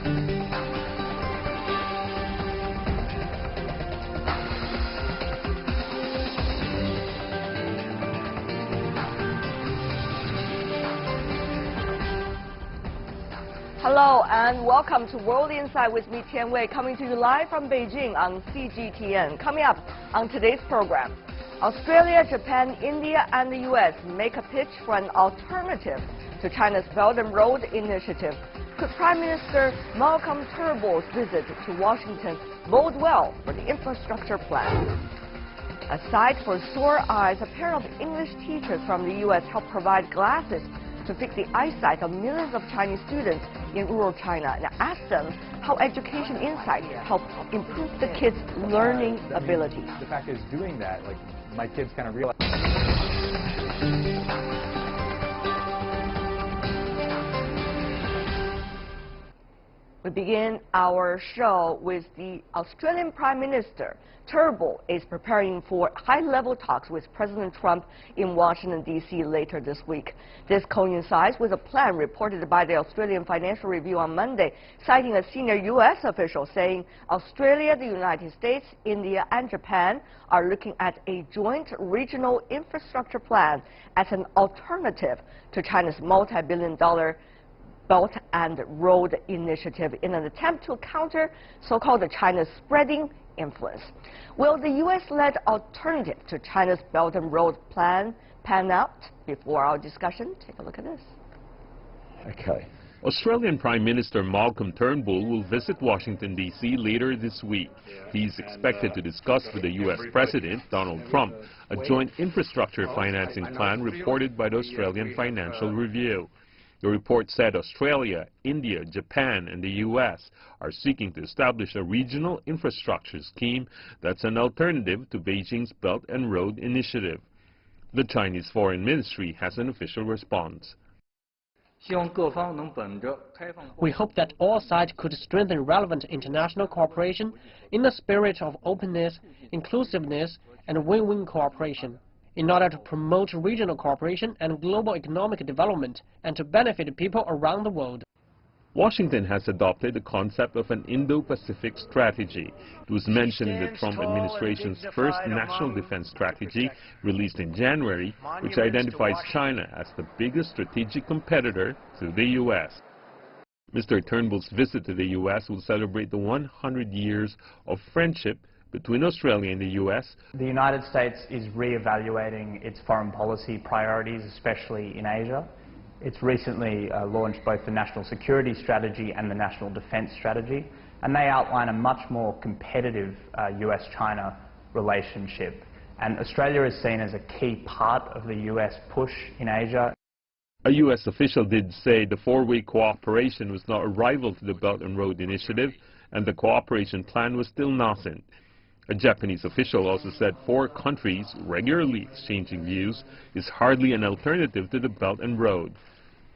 Hello and welcome to World Insight with me, Tian Wei, coming to you live from Beijing on CGTN. Coming up on today's program, Australia, Japan, India and the U.S. make a pitch for an alternative to China's Belt and Road Initiative. Could Prime Minister Malcolm Turnbull's visit to Washington bode well for the infrastructure plan? A sight for sore eyes, a pair of English teachers from the U.S. helped provide glasses to fix the eyesight of millions of Chinese students in rural China and ask them how education insight helps improve the kids' learning abilities. The fact is, doing that, like, my kids kind of realize. We begin our show with the Australian Prime Minister. Turnbull is preparing for high-level talks with President Trump in Washington, D.C. later this week. This coincides with a plan reported by the Australian Financial Review on Monday, citing a senior U.S. official saying Australia, the United States, India and Japan are looking at a joint regional infrastructure plan as an alternative to China's multi-billion-dollar Belt and Road Initiative in an attempt to counter so-called China's spreading influence. Will the U.S.-led alternative to China's Belt and Road plan pan out? Before our discussion, take a look at this. Okay. Australian Prime Minister Malcolm Turnbull will visit Washington, D.C. later this week. He's expected to discuss with the U.S. President, Donald Trump, a joint infrastructure financing plan reported by the Australian Financial Review. The report said Australia, India, Japan and the U.S. are seeking to establish a regional infrastructure scheme that's an alternative to Beijing's Belt and Road Initiative. The Chinese Foreign Ministry has an official response. We hope that all sides could strengthen relevant international cooperation in the spirit of openness, inclusiveness and win-win cooperation, in order to promote regional cooperation and global economic development and to benefit people around the world. Washington has adopted the concept of an Indo-Pacific strategy. It was mentioned in the Trump administration's first national defense strategy, released in January, which identifies China as the biggest strategic competitor to the U.S. Mr. Turnbull's visit to the U.S. will celebrate the 100 years of friendship between Australia and the U.S. The United States is re-evaluating its foreign policy priorities, especially in Asia. It's recently launched both the National Security Strategy and the National Defense Strategy, and they outline a much more competitive US-China relationship. And Australia is seen as a key part of the US push in Asia. A U.S. official did say the four-way cooperation was not a rival to the Belt and Road Initiative, and the cooperation plan was still nascent. A Japanese official also said four countries regularly exchanging views is hardly an alternative to the Belt and Road.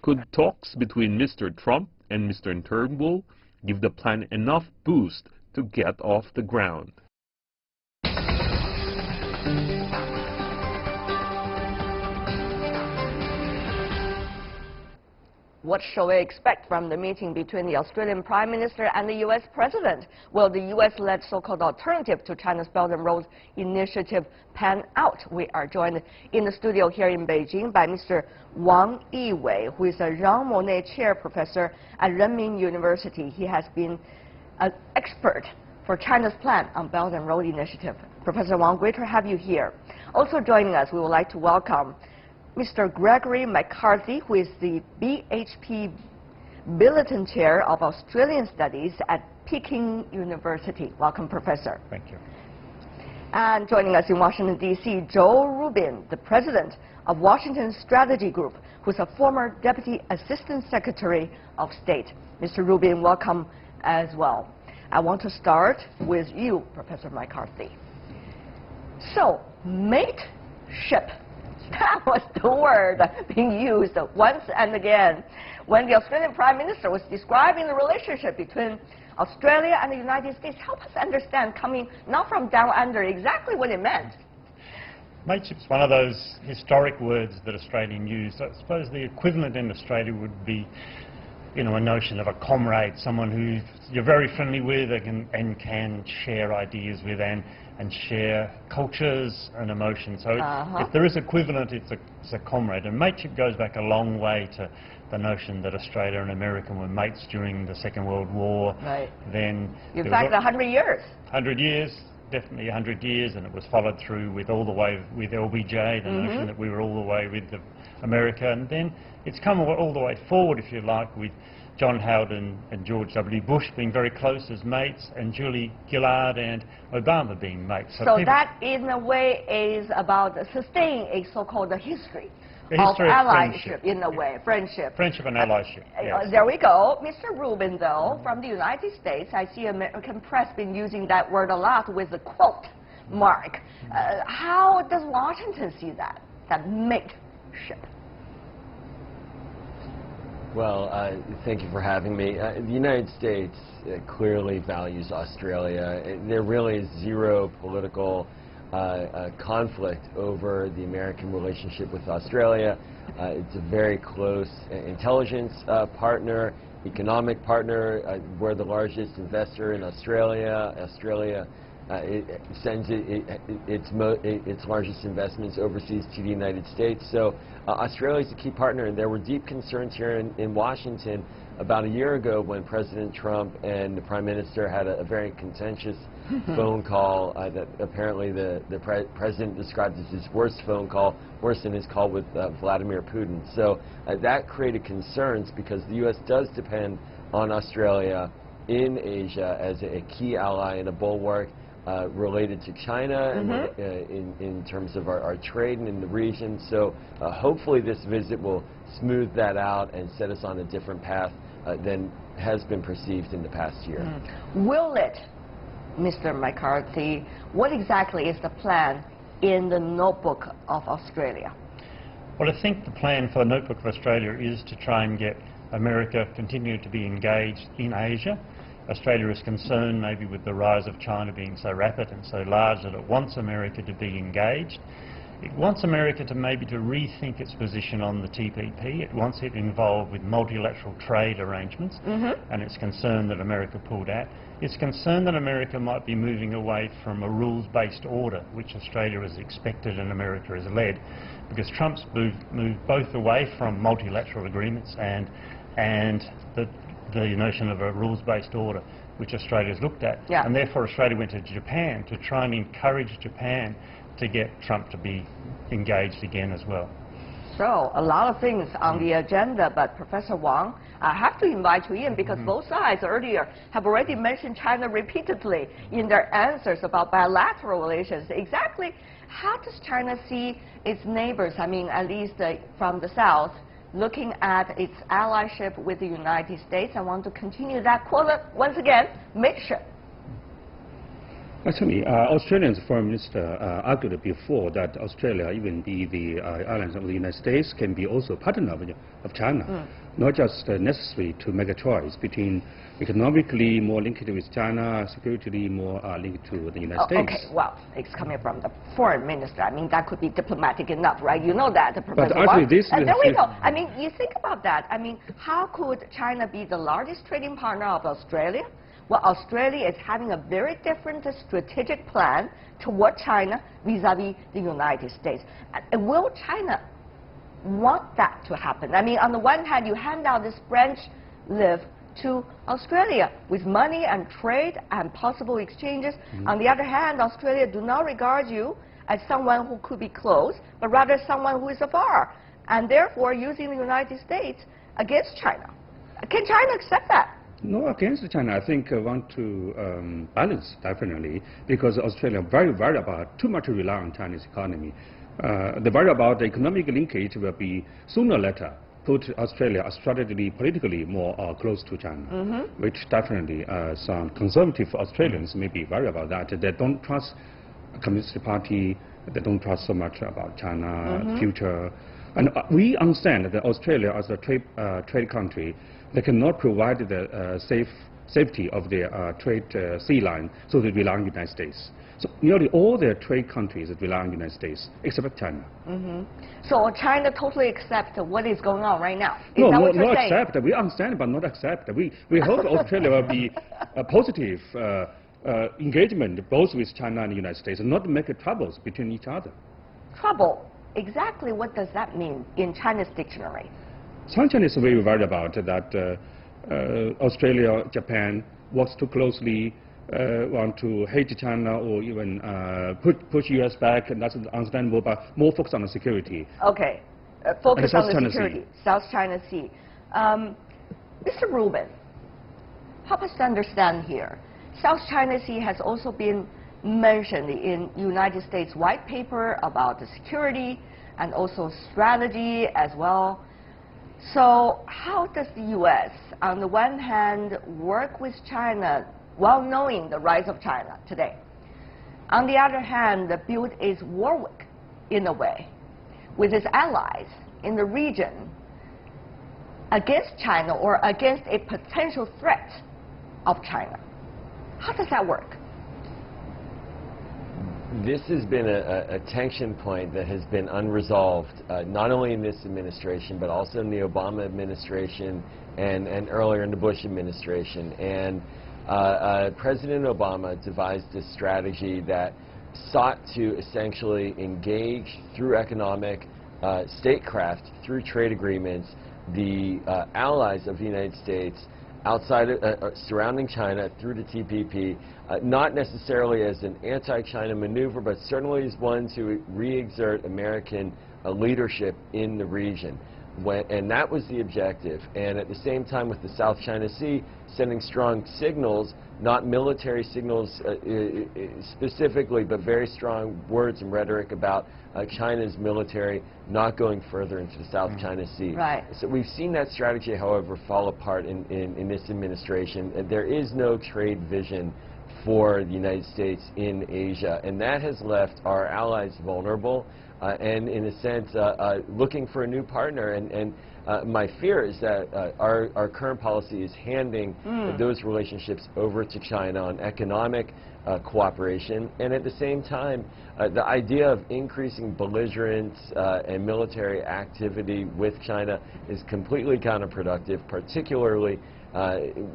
Could talks between Mr. Trump and Mr. Turnbull give the plan enough boost to get off the ground? What shall we expect from the meeting between the Australian Prime Minister and the U.S. President? Will the U.S.-led so-called alternative to China's Belt and Road Initiative pan out? We are joined in the studio here in Beijing by Mr. Wang Yiwei, who is a Jean Monnet Chair Professor at Renmin University. He has been an expert for China's plan on Belt and Road Initiative. Professor Wang, great to have you here. Also joining us, we would like to welcome Mr. Gregory McCarthy, who is the BHP Billiton Chair of Australian Studies at Peking University. Welcome, Professor. Thank you. And joining us in Washington, D.C., Joe Rubin, the President of Washington Strategy Group, who's a former Deputy Assistant Secretary of State. Mr. Rubin, welcome as well. I want to start with you, Professor McCarthy. So, mateship. That was the word being used once and again when the Australian Prime Minister was describing the relationship between Australia and the United States. Help us understand, coming not from down under, exactly what it meant. Mateship's one of those historic words that Australians use. I suppose the equivalent in Australia would be you know, a notion of a comrade, someone who you're very friendly with and can share ideas with and share cultures and emotions. So if there is equivalent, it's a comrade. And mateship goes back a long way to the notion that Australia and America were mates during the Second World War. Right. Then in fact, 100 years. 100 years, definitely 100 years, and it was followed through with all the way with LBJ, the notion that we were all the way with America, and then it's come all the way forward, if you like, with John Howard and George W. Bush being very close as mates, and Julie Gillard and Obama being mates. So that, in a way, is about sustaining a so-called history of allyship, in a way, friendship. Friendship and allyship, yes. There we go. Mr. Rubin, though, from the United States, I see American press been using that word a lot with the quote mark. How does Washington see that mateship? Well, thank you for having me. The United States clearly values Australia. There really is zero political conflict over the American relationship with Australia. It's a very close intelligence partner, economic partner. We're the largest investor in Australia. Australia it sends its largest investments overseas to the United States. So Australia is a key partner, and there were deep concerns here in Washington about a year ago when President Trump and the Prime Minister had a very contentious phone call that apparently the President described as his worst phone call, worse than his call with Vladimir Putin. So that created concerns because the U.S. does depend on Australia in Asia as a key ally and a bulwark related to China and in terms of our trade in the region. So hopefully this visit will smooth that out and set us on a different path than has been perceived in the past year. Will it, Mr. McCarthy, what exactly is the plan in the notebook of Australia? Well, I think the plan for the notebook of Australia is to try and get America continue to be engaged in Asia. Australia is concerned maybe with the rise of China being so rapid and so large that it wants America to be engaged. It wants America to maybe to rethink its position on the TPP. It wants it involved with multilateral trade arrangements, and it's concerned that America pulled out. It's concerned that America might be moving away from a rules-based order, which Australia has expected and America has led, because Trump's moved both away from multilateral agreements and the notion of a rules-based order, which Australia's looked at. And therefore Australia went to Japan to try and encourage Japan to get Trump to be engaged again as well. So, a lot of things on the agenda, but Professor Wang, I have to invite you in because both sides earlier have already mentioned China repeatedly in their answers about bilateral relations. Exactly how does China see its neighbors, I mean, at least from the south, looking at its allyship with the United States? I want to continue that quote once again, mateship. Actually, Australia's Foreign Minister argued before that Australia, even be the allies of the United States, can be also partner of China, not just necessary to make a choice between economically more linked with China, security more linked to the United States. Okay, well, it's coming from the Foreign Minister. I mean, that could be diplomatic enough, right? You know that, Professor But actually, this and there we go. I mean, you think about that. I mean, how could China be the largest trading partner of Australia? Well, Australia is having a very different strategic plan toward China vis-a-vis the United States. And will China want that to happen? I mean, on the one hand, you hand out this French live to Australia with money and trade and possible exchanges. On the other hand, Australia do not regard you as someone who could be close, but rather someone who is afar, and therefore using the United States against China. Can China accept that? No, against China, I think want to balance, definitely, because Australia very worried about too much rely on Chinese economy. They worry about the economic linkage will be sooner or later put Australia strategically, politically more close to China, which definitely some conservative Australians may be worried about that. They don't trust Communist Party, they don't trust so much about China future. And we understand that Australia as a trade country, they cannot provide the safe safety of their trade sea line, so they rely on the United States. So nearly all their trade countries rely on the United States, except China. So China totally accepts what is going on right now? Is No, that what you're not saying? accept. We understand, but not accept. We hope Australia will be a positive engagement both with China and the United States, and not make troubles between each other. Trouble. Exactly what does that mean in China's dictionary? Some Chinese are very worried about that Australia, Japan works too closely, want to hate China or even push U.S. back, and that's understandable, but more focus on the security. Okay, focus South on the China security. Sea. South China Sea. Mr. Rubin, help us to understand here. South China Sea has also been mentioned in United States white paper about the security and also strategy as well. So how does the U.S. on the one hand work with China while knowing the rise of China today? On the other hand, build its warwick in a way with its allies in the region against China or against a potential threat of China. How does that work? This has been a tension point that has been unresolved, not only in this administration, but also in the Obama administration and earlier in the Bush administration. And President Obama devised a strategy that sought to essentially engage through economic statecraft, through trade agreements, the allies of the United States outside surrounding China through the TPP, not necessarily as an anti-China maneuver, but certainly as one to re-exert American leadership in the region. And that was the objective. And at the same time, with the South China Sea, sending strong signals, not military signals specifically, but very strong words and rhetoric about China's military not going further into the South China Sea. Right. So we've seen that strategy, however, fall apart in this administration. There is no trade vision for the United States in Asia, and that has left our allies vulnerable and, in a sense, looking for a new partner. And my fear is that our current policy is handing those relationships over to China on economic cooperation, and at the same time, the idea of increasing belligerence and military activity with China is completely counterproductive, particularly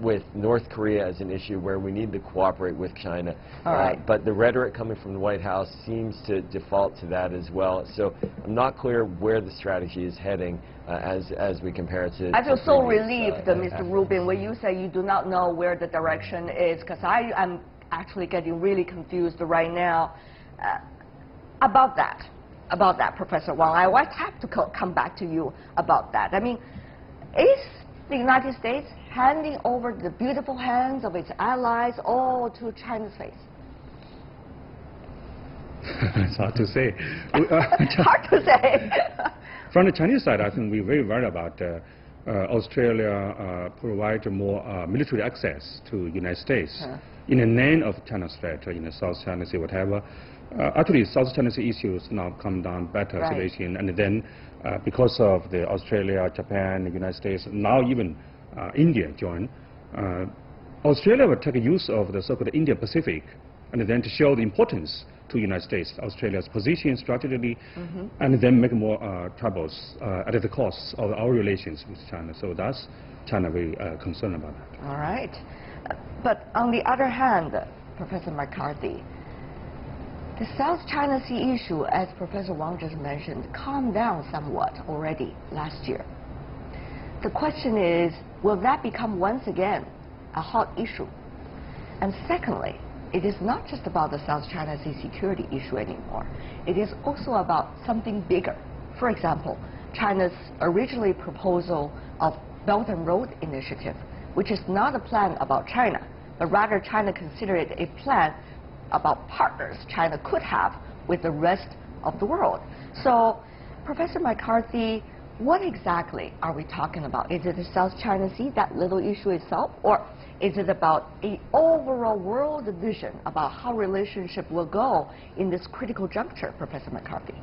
with North Korea as an issue where we need to cooperate with China. All right. But the rhetoric coming from the White House seems to default to that as well. So I'm not clear where the strategy is heading as we compare it to I feel so previous, relieved, Mr. Rubin, when you say you do not know where the direction is, because I am actually getting really confused right now about that, Professor Wang. I might have to come back to you about that. I mean, is the United States handing over the beautiful hands of its allies all to China's face? It's hard to say. It's hard to say. From the Chinese side, I think we're very worried about Australia provide more military access to the United States in the name of China's threat in the South China Sea, whatever. Actually, South China Sea issues now come down better situation, and then because of the Australia, Japan, the United States, now even India join, Australia will take use of the so-called Indo-Pacific, and then to show the importance to the United States, Australia's position strategically, and then make more troubles at the cost of our relations with China. So that's China very concerned about that. All right. But on the other hand, Professor McCarthy, the South China Sea issue, as Professor Wang just mentioned, calmed down somewhat already last year. The question is, will that become once again a hot issue? And secondly, it is not just about the South China Sea security issue anymore. It is also about something bigger. For example, China's originally proposal of Belt and Road Initiative, which is not a plan about China, but rather China considered it a plan about partners China could have with the rest of the world. So, Professor McCarthy, what exactly are we talking about? Is it the South China Sea, that little issue itself, or is it about an overall world vision about how relationship will go in this critical juncture, Professor McCarthy?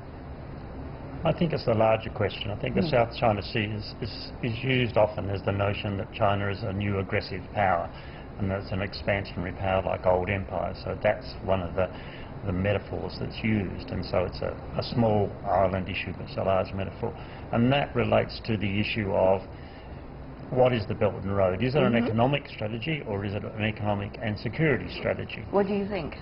I think it's a larger question. I think the South China Sea is used often as the notion that China is a new aggressive power. and that it's an expansionary power like old empires. So that's one of the metaphors that's used, and so it's a small island issue but it's a large metaphor. And that relates to the issue of what is the Belt and Road? Is it an economic strategy or is it an economic and security strategy? What do you think?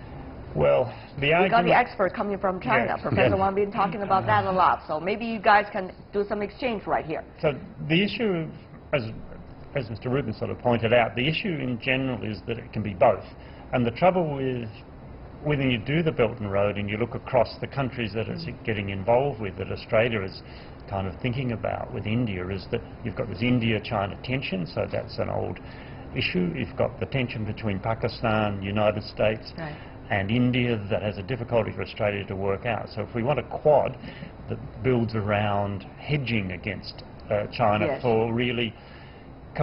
Well, the argument... We got the expert coming from China. Yes. Professor Wang been talking about that a lot, so maybe you guys can do some exchange right here. So the issue, as Mr. Rubin sort of pointed out, the issue in general is that it can be both. And the trouble with when you do the Belt and Road and you look across the countries that it's getting involved with, that Australia is kind of thinking about with India, is that you've got this India-China tension, so that's an old issue. You've got the tension between Pakistan, United States, and India that has a difficulty for Australia to work out. So if we want a quad that builds around hedging against China for really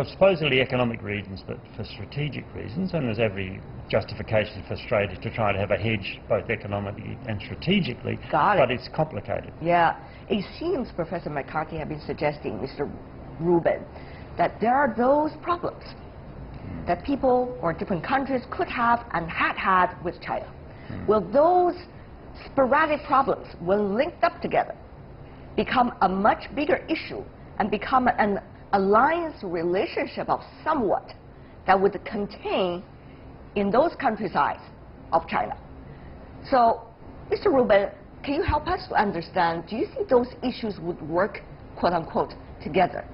supposedly economic reasons, but for strategic reasons, and there's every justification for Australia to try to have a hedge both economically and strategically, but it's complicated. Yeah, it seems Professor McCarthy has been suggesting, Mr. Rubin, that there are those problems that people or different countries could have and had with China. Will those sporadic problems, when linked up together, become a much bigger issue and become an alliance relationship of somewhat that would contain in those countries' eyes of China? So, Mr. Rubin, can you help us to understand, do you think those issues would work, quote unquote, together?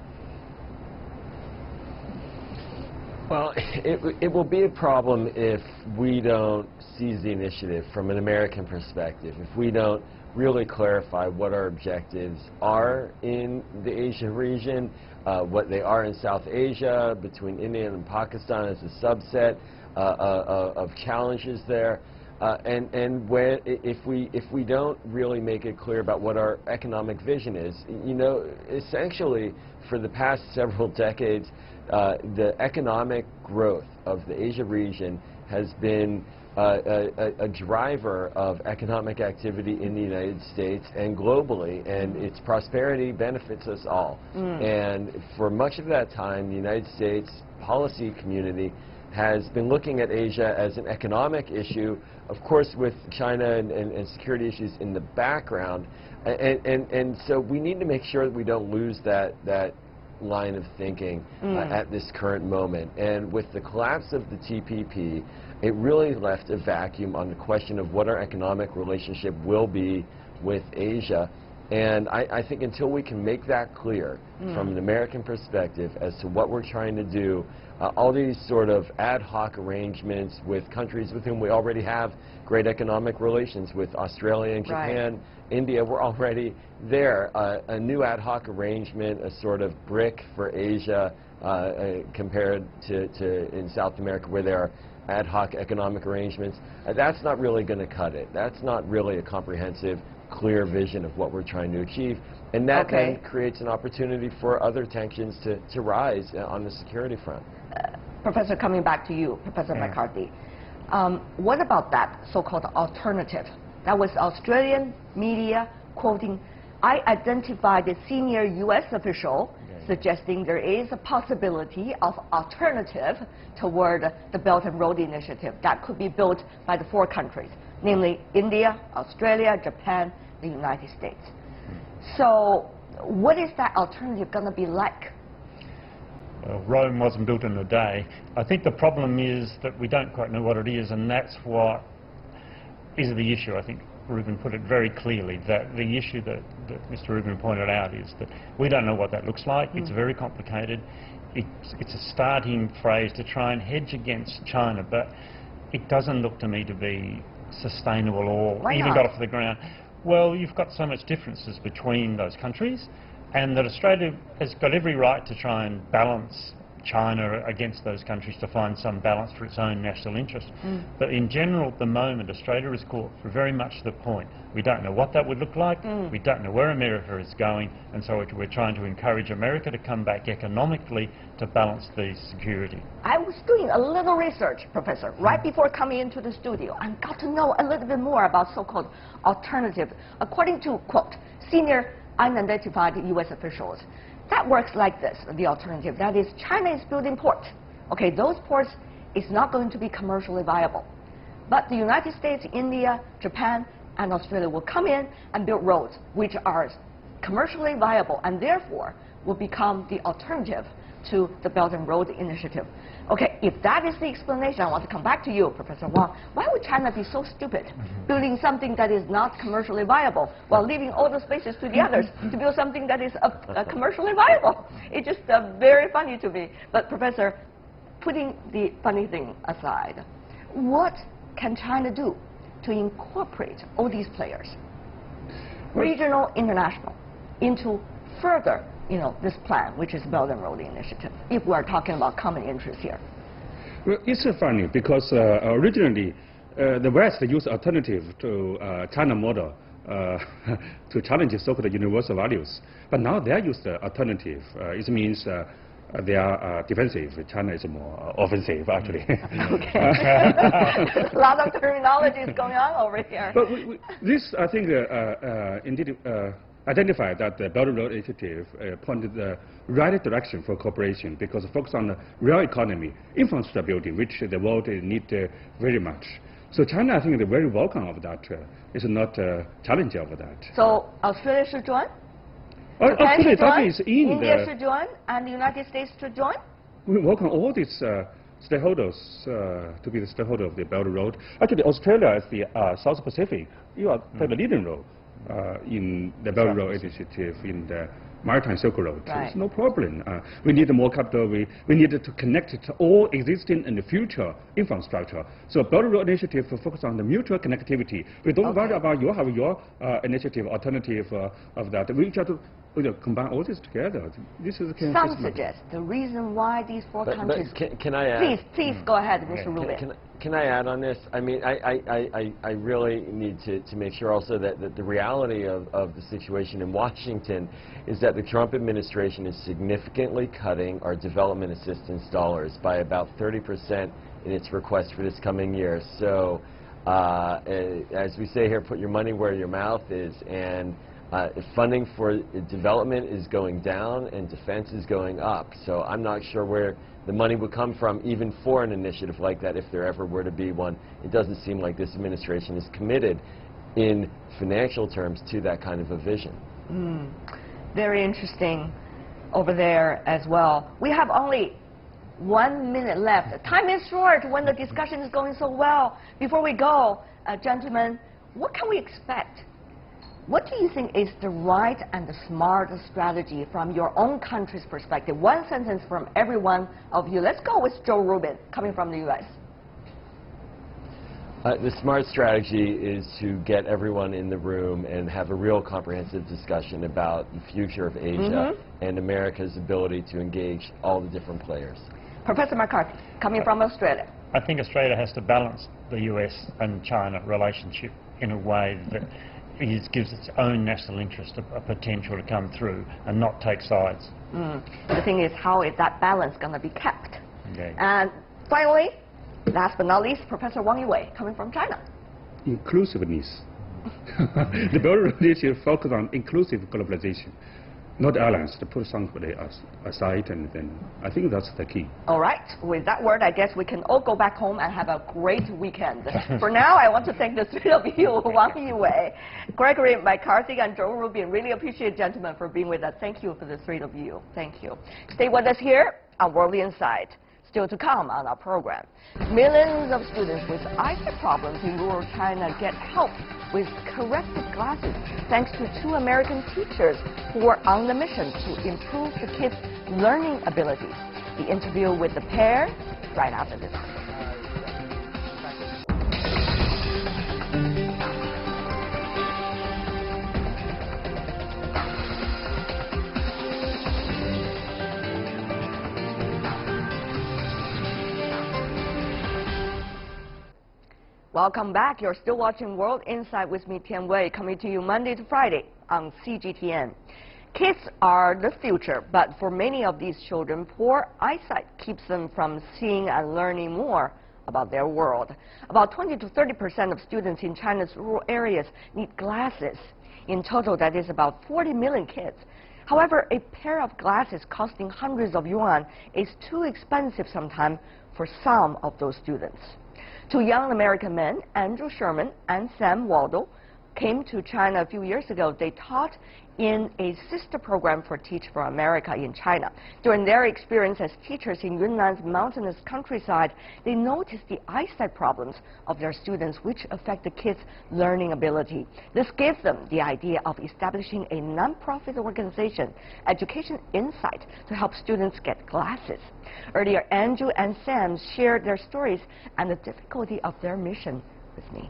Well, it will be a problem if we don't seize the initiative from an American perspective, if we don't really clarify what our objectives are in the Asia region, what they are in South Asia, between India and Pakistan as a subset of challenges there. And if we don't really make it clear about what our economic vision is, you know, essentially for the past several decades, the economic growth of the Asia region has been a driver of economic activity in the United States and globally, and its prosperity benefits us all. And for much of that time, the United States policy community has been looking at Asia as an economic issue, of course with China and security issues in the background, and so we need to make sure that we don't lose that line of thinking at this current moment. And with the collapse of the TPP, it really left a vacuum on the question of what our economic relationship will be with Asia. And I think until we can make that clear from an American perspective as to what we're trying to do, all these sort of ad hoc arrangements with countries with whom we already have great economic relations, with Australia and Japan, India, we're already there. A new ad hoc arrangement, a sort of brick for Asia compared to in South America where there are ad hoc economic arrangements, that's not really going to cut it. That's not really a comprehensive, clear vision of what we're trying to achieve. And that then creates an opportunity for other tensions to rise on the security front. Professor, coming back to you, Professor McCarthy, what about that so-called alternative? That was Australian media quoting, I identified a senior U.S. official suggesting there is a possibility of alternative toward the Belt and Road Initiative that could be built by the four countries, namely India, Australia, Japan, the United States. So what is that alternative going to be like? Well, Rome wasn't built in a day. I think the problem is that we don't quite know what it is, and that's what is the issue. I think Rubin put it very clearly, that the issue that Mr. Rubin pointed out is that we don't know what that looks like. It's very complicated. It's a starting phrase to try and hedge against China, but it doesn't look to me to be sustainable or even got off the ground. Well, you've got so much differences between those countries, and that Australia has got every right to try and balance China against those countries to find some balance for its own national interest. But in general, at the moment, Australia is caught for very much the point. We don't know what that would look like, we don't know where America is going, and so we're trying to encourage America to come back economically to balance the security. I was doing a little research, Professor, right before coming into the studio, and got to know a little bit more about so-called alternative. According to, quote, senior unidentified U.S. officials, that works like this, the alternative. That is, China is building ports. Okay, those ports is not going to be commercially viable. But the United States, India, Japan, and Australia will come in and build roads which are commercially viable and therefore will become the alternative to the Belt and Road Initiative. Okay, if that is the explanation, I want to come back to you, Professor Wang. Why would China be so stupid, building something that is not commercially viable while leaving all the spaces to the others to build something that is commercially viable? It's just very funny to me. But Professor, putting the funny thing aside, what can China do to incorporate all these players, regional, international, into further, this plan, which is Belt and Road Initiative, if we are talking about common interests here? Well, it's funny because originally the West used alternative to China model to challenge so-called universal values. But now they use the alternative. It means they are defensive. China is more offensive, actually. Okay. A lot of terminology is going on over here. But this, I think, indeed identified that the Belt and Road Initiative pointed the right direction for cooperation because it focuses on the real economy, infrastructure building, which the world needs very much. So China, I think, is very welcome of that. It's not challenging of that. So Australia should join? Australia should join? is in India should join? And the United States should join? We welcome all these stakeholders to be the stakeholder of the Belt and Road. Actually, Australia is the South Pacific. You are playing the leading role in the Belt and Road Initiative in the Maritime Silk Road. Right. It's no problem. We need more capital. We needed to connect it to all existing and the future infrastructure. So Belt and Road Initiative will focus on the mutual connectivity. We don't worry about you have your initiative alternative of that. We try to combine all this together. This is some suggest the reason why these four countries. Can I add? Please go ahead, Mr. Rubin. Can I add on this? I mean, I really need to make sure also that the reality of the situation in Washington is that the Trump administration is significantly cutting our development assistance dollars by about 30% in its request for this coming year. So, as we say here, put your money where your mouth is, and funding for development is going down and defense is going up. So I'm not sure where the money would come from even for an initiative like that if there ever were to be one. It doesn't seem like this administration is committed in financial terms to that kind of a vision. Very interesting over there as well. We have only 1 minute left. Time is short when the discussion is going so well. Before we go, gentlemen, what can we expect? What do you think is the right and the smart strategy from your own country's perspective? One sentence from every one of you. Let's go with Joe Rubin, coming from the U.S. The smart strategy is to get everyone in the room and have a real comprehensive discussion about the future of Asia and America's ability to engage all the different players. Professor McCarthy, coming from Australia. I think Australia has to balance the US and China relationship in a way that gives its own national interest a potential to come through and not take sides. The thing is, how is that balance going to be kept? Okay. And finally, last but not least, Professor Wang Wei, coming from China. Inclusiveness. The Belt and Road Initiative focus on inclusive globalization, not alliance, to put somebody aside, and then I think that's the key. All right. With that word, I guess we can all go back home and have a great weekend. For now, I want to thank the three of you, Wang Wei, Gregory McCarthy, and Joe Rubin. Really appreciate, gentlemen, for being with us. Thank you for the three of you. Thank you. Stay with us here on World Insight. Still to come on our program. Millions of students with eyesight problems in rural China get help with corrective glasses thanks to two American teachers who are on the mission to improve the kids' learning abilities. The interview with the pair right after this. Welcome back. You're still watching World Insight with me, Tian Wei, coming to you Monday to Friday on CGTN. Kids are the future, but for many of these children, poor eyesight keeps them from seeing and learning more about their world. About 20 to 30% of students in China's rural areas need glasses. In total, that is about 40 million kids. However, a pair of glasses costing hundreds of yuan is too expensive sometimes for some of those students. Two young American men, Andrew Sherman and Sam Waldo, came to China a few years ago. They taught in a sister program for Teach for America in China. During their experience as teachers in Yunnan's mountainous countryside, they noticed the eyesight problems of their students, which affect the kids' learning ability. This gave them the idea of establishing a non-profit organization, Education Insight, to help students get glasses. Earlier, Andrew and Sam shared their stories and the difficulty of their mission with me.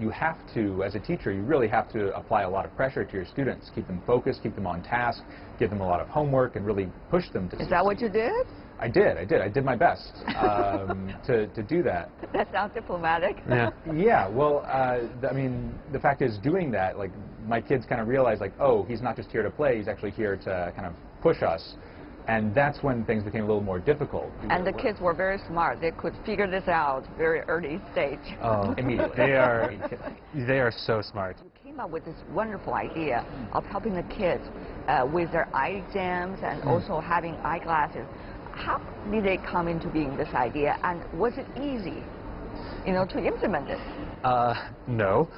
You have to, as a teacher, you really have to apply a lot of pressure to your students, keep them focused, keep them on task, give them a lot of homework, and really push them to succeed. Is that what you did? I did my best to do that. That sounds diplomatic. Yeah. Yeah. Well, I mean, the fact is, doing that, like, my kids kind of realized, like, oh, he's not just here to play; he's actually here to kind of push us. And that's when things became a little more difficult. And the kids were very smart. They could figure this out very early stage. Oh, immediately. They are so smart. You came up with this wonderful idea of helping the kids with their eye exams and also having eyeglasses. How did they come into being, this idea, and was it easy, to implement it? No.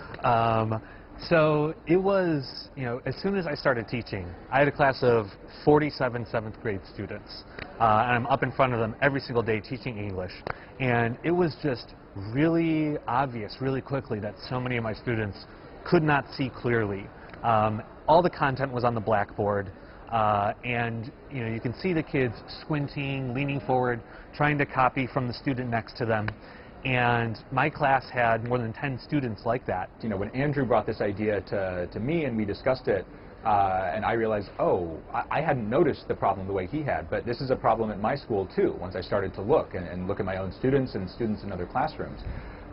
So it was, as soon as I started teaching, I had a class of 47 7th grade students, and I'm up in front of them every single day teaching English, and it was just really obvious really quickly that so many of my students could not see clearly. All the content was on the blackboard, and you can see the kids squinting, leaning forward, trying to copy from the student next to them. And my class had more than 10 students like that. When Andrew brought this idea to me and we discussed it, and I realized, oh, I hadn't noticed the problem the way he had, but this is a problem at my school too, once I started to look and look at my own students and students in other classrooms.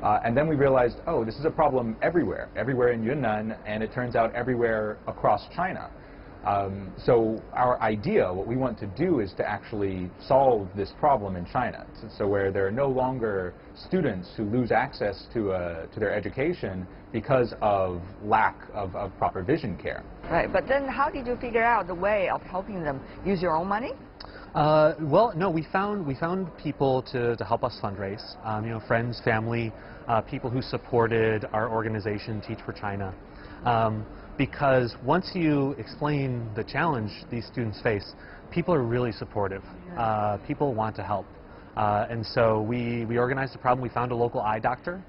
And then we realized, oh, this is a problem everywhere in Yunnan, and it turns out everywhere across China. So our idea, what we want to do, is to actually solve this problem in China. So where there are no longer students who lose access to their education because of lack of proper vision care. Right, but then how did you figure out the way of helping them? Use your own money? Well, no, we found people to help us fundraise. Friends, family, people who supported our organization, Teach for China. Because once you explain the challenge these students face, people are really supportive. People want to help. And so we organized a problem. We found a local eye doctor,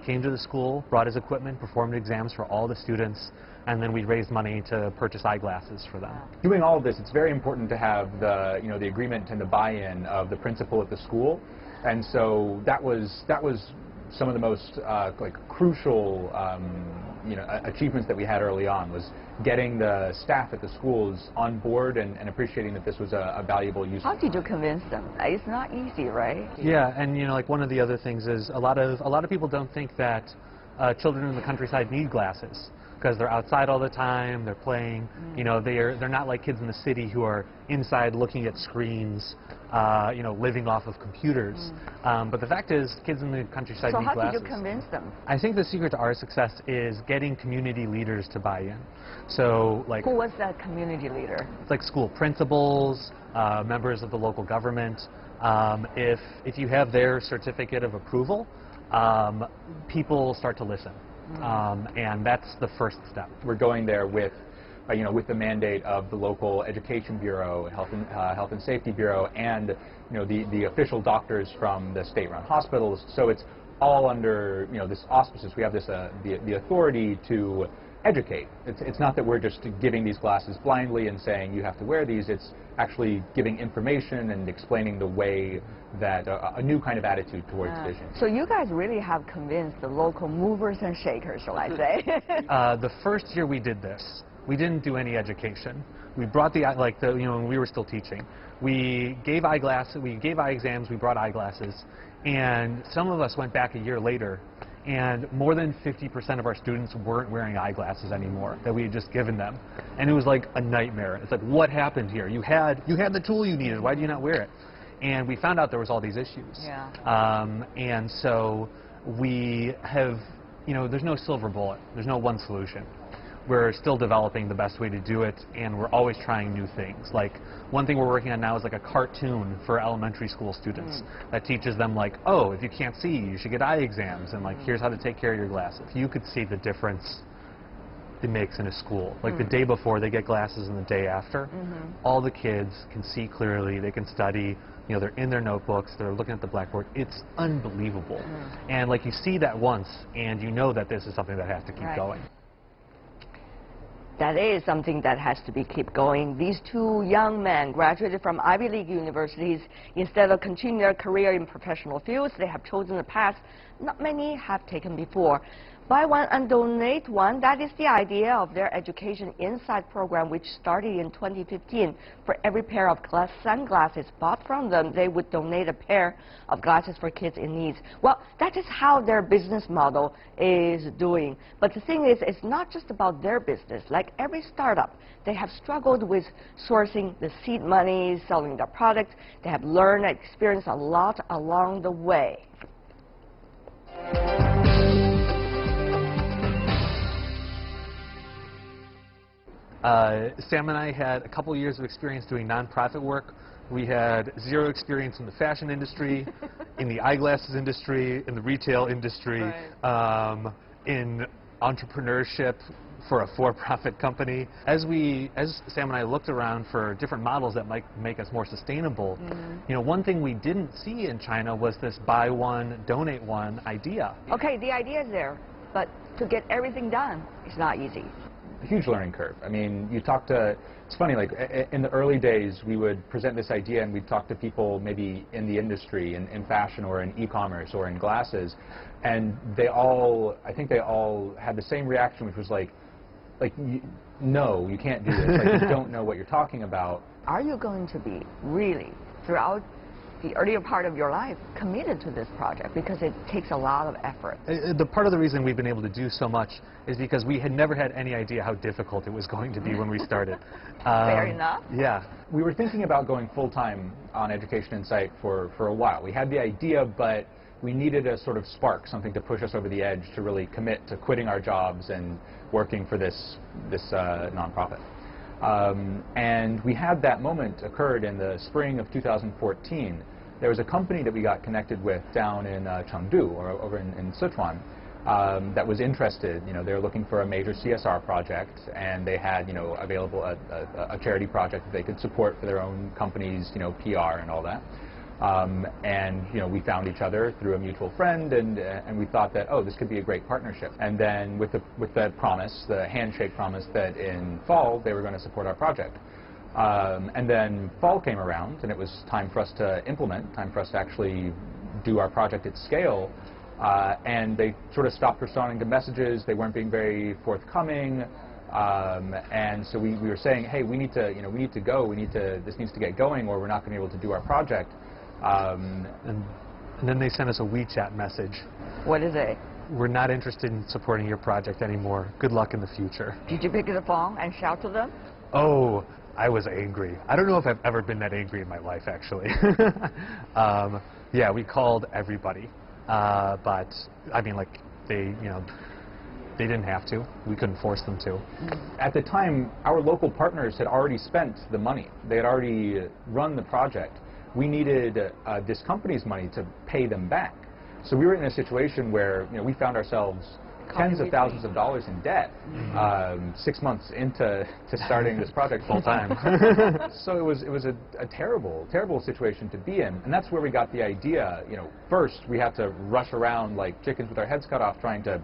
came to the school, brought his equipment, performed exams for all the students, and then we raised money to purchase eyeglasses for them. Doing all of this, it's very important to have the agreement and the buy-in of the principal at the school. And so that was some of the most crucial achievements that we had early on, was getting the staff at the schools on board and appreciating that this was a valuable use. How did you convince them? It's not easy, right? Yeah, and one of the other things is a lot of people don't think that children in the countryside need glasses, because they're outside all the time, they're playing. They're not like kids in the city who are inside looking at screens, living off of computers. But the fact is, kids in the countryside need glasses. So how did you convince them? I think the secret to our success is getting community leaders to buy in. So, who was that community leader? It's like school principals, members of the local government. If you have their certificate of approval, people start to listen. And that's the first step. We're going there with the mandate of the local education bureau, health and safety bureau, and the official doctors from the state-run hospitals. So it's all under this auspices. We have this the authority to educate. It's not that we're just giving these glasses blindly and saying you have to wear these. It's actually giving information and explaining the way that a new kind of attitude towards vision. So you guys really have convinced the local movers and shakers, shall I say? The first year we did this, we didn't do any education. We brought when we were still teaching, we gave eye exams, we brought eyeglasses, and some of us went back a year later, and more than 50% of our students weren't wearing eyeglasses anymore that we had just given them. And it was like a nightmare. It's like, what happened here? You had the tool you needed. Why do you not wear it? And we found out there was all these issues. Yeah. And so we have, there's no silver bullet. There's no one solution. we're still developing the best way to do it, and we're always trying new things. Like, one thing we're working on now is like a cartoon for elementary school students that teaches them, like, oh, if you can't see, you should get eye exams, and like, here's how to take care of your glasses. You could see the difference it makes in a school. Like the day before they get glasses and the day after, all the kids can see clearly, they can study, you know, they're in their notebooks, they're looking at the blackboard. It's unbelievable. And like, you see that once, and you know that this is something that has to keep going. That is something that has to be keep going. These two young men graduated from Ivy League universities. Instead of continuing their career in professional fields they have chosen the path not many have taken before. Buy one and donate one, that is the idea of their Education Insight program, which started in 2015. For every pair of sunglasses bought from them, they would donate a pair of glasses for kids in need. Well, that is how their business model is doing. But the thing is, it's not just about their business. Like every startup, they have struggled with sourcing the seed money, selling their products. They have learned and experienced a lot along the way. Sam and I had a couple years of experience doing nonprofit work. We had zero experience in the fashion industry, in the eyeglasses industry, in the retail industry, in entrepreneurship for a for-profit company. As Sam and I looked around for different models that might make us more sustainable, you know, one thing we didn't see in China was this buy one, donate one idea. Okay, the idea is there, but to get everything done, it's not easy. A huge learning curve. I mean, you talk to, it's funny, like in the early days we would present this idea and we'd talk to people maybe in the industry, in fashion or in e-commerce or in glasses, and I think they all had the same reaction, which was like no, you can't do this, like you don't know what you're talking about. Are you going to be really, throughout the earlier part of your life, committed to this project? Because it takes a lot of effort. The part of the reason we've been able to do so much is because we had never had any idea how difficult it was going to be when we started. Fair enough. Yeah. We were thinking about going full-time on Education Insight for a while. We had the idea, but we needed a sort of spark, something to push us over the edge to really commit to quitting our jobs and working for this nonprofit. And we had that moment occurred in the spring of 2014. There was a company that we got connected with down in Chengdu, or over in Sichuan, that was interested. You know, they were looking for a major CSR project, and they had, you know, available a charity project that they could support for their own company's, you know, PR and all that. And you know, we found each other through a mutual friend, and we thought that, oh, this could be a great partnership. And then with the promise, the handshake promise, that in fall they were going to support our project. And then fall came around, and it was time for us to implement, time for us to actually do our project at scale. And they sort of stopped responding to messages. They weren't being very forthcoming. And so we were saying, hey, we need to, you know, we need to go. This needs to get going, or we're not going to be able to do our project. And then they sent us a WeChat message. What is it? We're not interested in supporting your project anymore. Good luck in the future. Did you pick the phone and shout to them? Oh, I was angry. I don't know if I've ever been that angry in my life, actually. Yeah, we called everybody. But, I mean, like, they didn't have to. We couldn't force them to. At the time, our local partners had already spent the money. They had already run the project. We needed this company's money to pay them back. So we were in a situation where, you know, we found ourselves tens of thousands of dollars in debt 6 months into starting this project full time. So it was a terrible situation to be in, and that's where we got the idea. You know, first we had to rush around like chickens with our heads cut off, trying to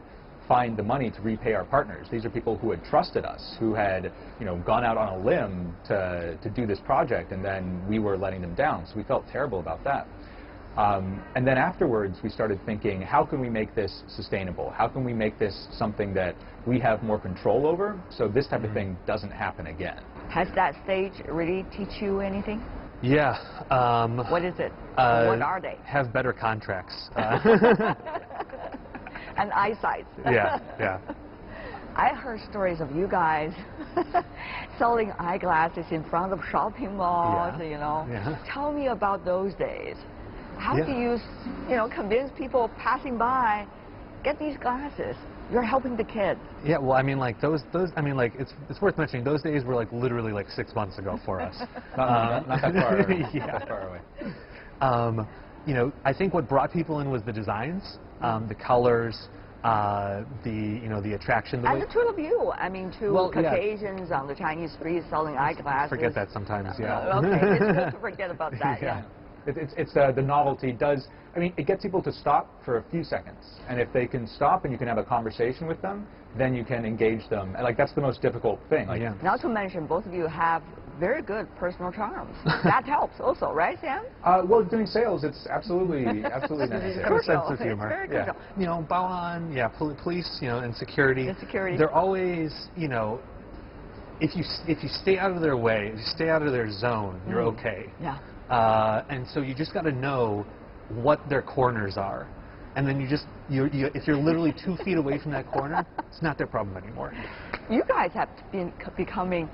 find the money to repay our partners. These are people who had trusted us, who had, you know, gone out on a limb to do this project, and then we were letting them down. So we felt terrible about that. And then afterwards, we started thinking, how can we make this sustainable? How can we make this something that we have more control over, so this type of thing doesn't happen again? Has that stage really teach you anything? Yeah. What is it? What are they? Have better contracts. And eyesight. Yeah, yeah. I heard stories of you guys selling eyeglasses in front of shopping malls, you know. Yeah. Tell me about those days. How do you, you know, convince people passing by, get these glasses? You're helping the kids. Yeah, well, I mean, like those. I mean, like it's worth mentioning. Those days were like literally like 6 months ago for us. Not that far. Yeah. Not that far away. You know, I think what brought people in was the designs, the colors, the attraction. And the two of you, I mean, two Well, yeah. Caucasians on the Chinese streets selling eyeglasses. Forget that sometimes, yeah. Okay, it's good to forget about that, yeah. It's the novelty does. I mean, it gets people to stop for a few seconds, and if they can stop and you can have a conversation with them, then you can engage them. And like that's the most difficult thing. Like, Yeah. Not to mention, both of you have very good personal charms. That helps also, right, Sam? well, doing sales, it's absolutely necessary. Have a sense of It's humor. very Yeah. crucial. You know, Baoan, yeah, police, you know, and security. And security. They're always, you know, if you stay out of their way, if you stay out of their zone, you're okay. Yeah. And so you just got to know what their corners are, and then if you're literally 2 feet away from that corner, it's not their problem anymore. You guys have been becoming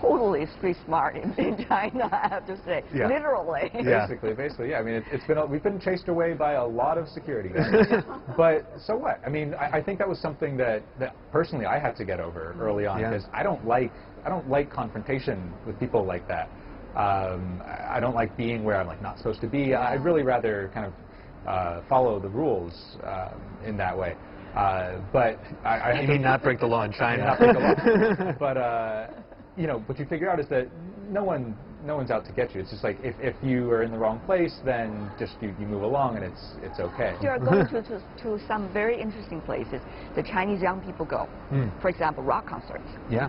totally street smart in China, I have to say. Yeah. Literally. Yeah. Basically, yeah. I mean, we've been chased away by a lot of security guards. But so what? I mean, I think that was something that personally I had to get over early on, Yeah. because I don't like confrontation with people like that. I don't like being where I'm like not supposed to be. I'd really rather kind of follow the rules in that way. But I You mean not break the law in China? not break the law. But you know, what you figure out is that no one's out to get you. It's just like if you are in the wrong place, then just you move along and it's okay. You're going to some very interesting places the Chinese young people go. For example, rock concerts. Yeah.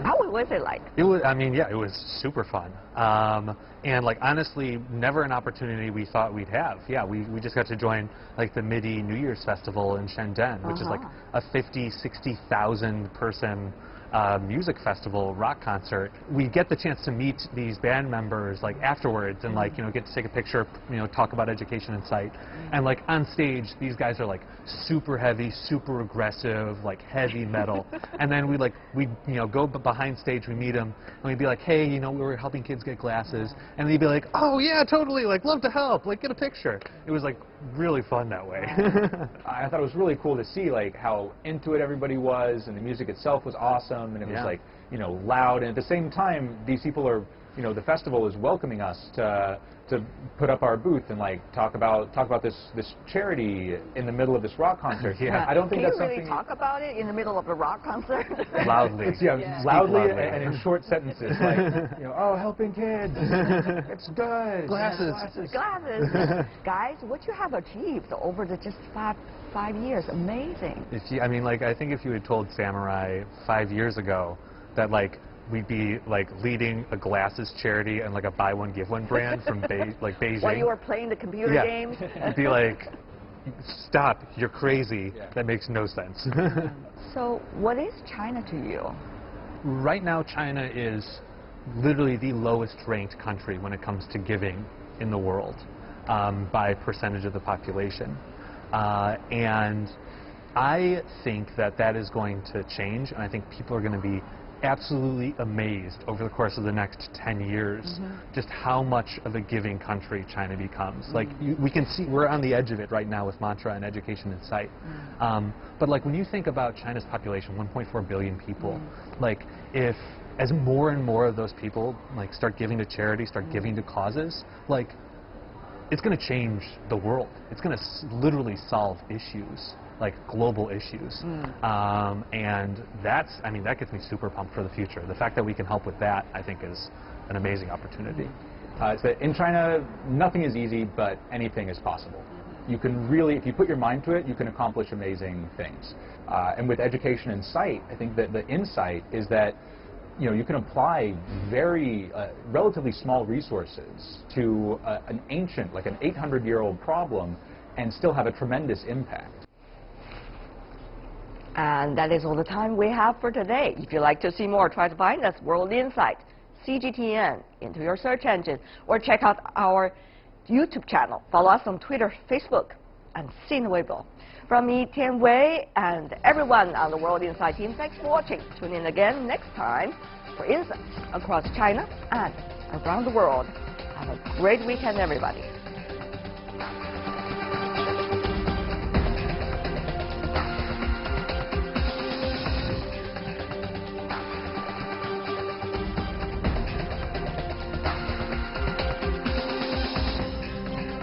How was it like? It was. I mean, yeah, it was super fun. And like honestly, never an opportunity we thought we'd have. Yeah, we just got to join like the Midi New Year's Festival in Shenzhen, which is like a 60,000 person music festival rock concert. We get the chance to meet these band members like afterwards and like, you know, get to take a picture, you know, talk about education and sight. And like on stage, these guys are like super heavy, super aggressive, like heavy metal. And then we you know, go behind stage, we meet them, and we'd be like, hey, you know, we were helping kids get glasses. And they'd be like, oh yeah, totally, like love to help, like get a picture. It was like really fun that way. I thought it was really cool to see like how into it everybody was, and the music itself was awesome, and it was like, you know, loud, and at the same time these people are, you know, the festival is welcoming us to put up our booth and like talk about this charity in the middle of this rock concert. I don't think that's Can you really something. talk about it in the middle of a rock concert? Loudly. Loudly and in short sentences, like, you know, oh, helping kids, it's good. Glasses. Glasses. Guys, what you have achieved over the just five years, amazing. I mean, like, I think if you had told Samurai 5 years ago that, like, we'd be, like, leading a glasses charity and, like, a buy one, give one brand from, Beijing. While you were playing the computer games? You'd be like, stop, you're crazy. That makes no sense. So, what is China to you? Right now, China is literally the lowest ranked country when it comes to giving in the world by percentage of the population. And I think that is going to change, and I think people are going to be absolutely amazed over the course of the next 10 years just how much of a giving country China becomes. Like, we can see we're on the edge of it right now with mantra and education in sight. But like when you think about China's population, 1.4 billion people, like as more and more of those people like start giving to charity, start giving to causes, like it's going to change the world. It's going to literally solve issues, like global issues. And I mean, that gets me super pumped for the future. The fact that we can help with that, I think, is an amazing opportunity. In China, nothing is easy, but anything is possible. You can really, if you put your mind to it, you can accomplish amazing things. And with education and sight, I think that the insight is that, you know, you can apply very relatively small resources to an ancient, like an 800-year-old problem, and still have a tremendous impact. And that is all the time we have for today. If you'd like to see more, try to find us World Insight, CGTN, into your search engine, or check out our YouTube channel. Follow us on Twitter, Facebook, and Tian Wei. From me, Tian Wei, and everyone on the World Insight team, thanks for watching. Tune in again next time for insights across China and around the world. Have a great weekend, everybody.